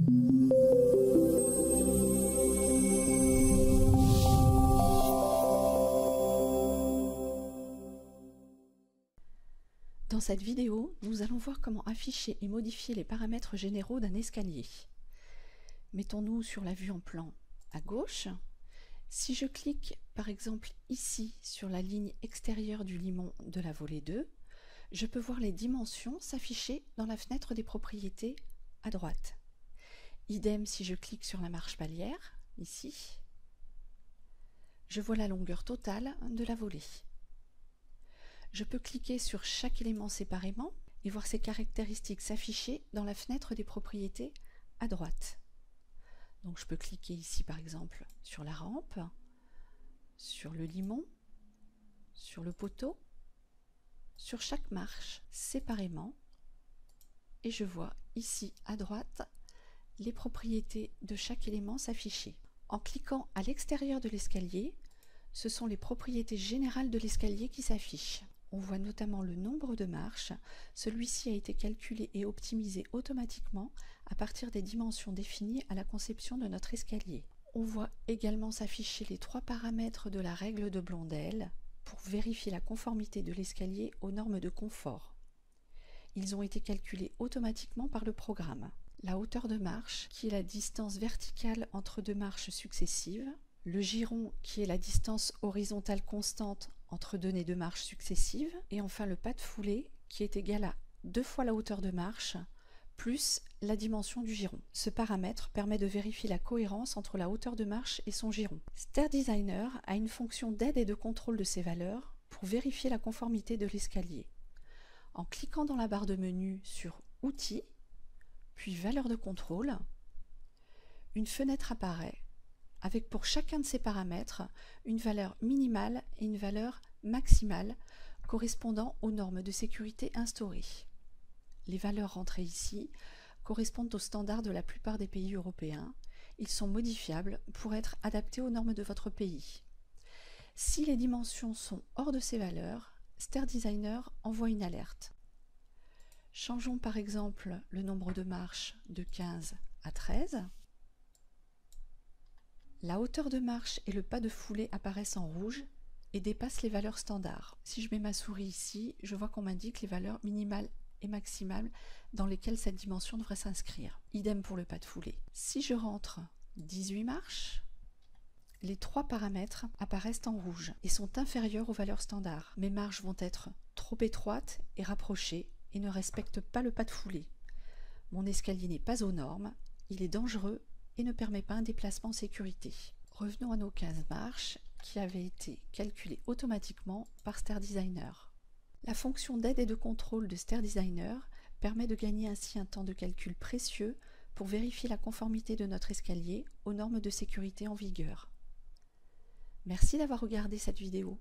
Dans cette vidéo, nous allons voir comment afficher et modifier les paramètres généraux d'un escalier. Mettons-nous sur la vue en plan à gauche. Si je clique par exemple ici sur la ligne extérieure du limon de la volée 2, je peux voir les dimensions s'afficher dans la fenêtre des propriétés à droite. Idem si je clique sur la marche palière, ici, je vois la longueur totale de la volée. Je peux cliquer sur chaque élément séparément et voir ses caractéristiques s'afficher dans la fenêtre des propriétés à droite. Donc je peux cliquer ici par exemple sur la rampe, sur le limon, sur le poteau, sur chaque marche séparément et je vois ici à droite les propriétés de chaque élément s'afficher. En cliquant à l'extérieur de l'escalier, ce sont les propriétés générales de l'escalier qui s'affichent. On voit notamment le nombre de marches. Celui-ci a été calculé et optimisé automatiquement à partir des dimensions définies à la conception de notre escalier. On voit également s'afficher les 3 paramètres de la règle de Blondel pour vérifier la conformité de l'escalier aux normes de confort. Ils ont été calculés automatiquement par le programme. La hauteur de marche, qui est la distance verticale entre 2 marches successives, le giron, qui est la distance horizontale constante entre 2 nez de marche successives, et enfin le pas de foulée, qui est égal à 2 fois la hauteur de marche, plus la dimension du giron. Ce paramètre permet de vérifier la cohérence entre la hauteur de marche et son giron. StairDesigner a une fonction d'aide et de contrôle de ces valeurs pour vérifier la conformité de l'escalier. En cliquant dans la barre de menu sur Outils, puis Valeurs de contrôle, une fenêtre apparaît avec pour chacun de ces paramètres une valeur minimale et une valeur maximale correspondant aux normes de sécurité instaurées. Les valeurs rentrées ici correspondent aux standards de la plupart des pays européens. Ils sont modifiables pour être adaptés aux normes de votre pays. Si les dimensions sont hors de ces valeurs, StairDesigner envoie une alerte. Changeons par exemple le nombre de marches de 15 à 13. La hauteur de marche et le pas de foulée apparaissent en rouge et dépassent les valeurs standards. Si je mets ma souris ici, je vois qu'on m'indique les valeurs minimales et maximales dans lesquelles cette dimension devrait s'inscrire. Idem pour le pas de foulée. Si je rentre 18 marches, les 3 paramètres apparaissent en rouge et sont inférieurs aux valeurs standards. Mes marches vont être trop étroites et rapprochées et ne respectent pas le pas de foulée. Mon escalier n'est pas aux normes, il est dangereux et ne permet pas un déplacement en sécurité. Revenons à nos 15 marches qui avaient été calculées automatiquement par StairDesigner. La fonction d'aide et de contrôle de StairDesigner permet de gagner ainsi un temps de calcul précieux pour vérifier la conformité de notre escalier aux normes de sécurité en vigueur. Merci d'avoir regardé cette vidéo.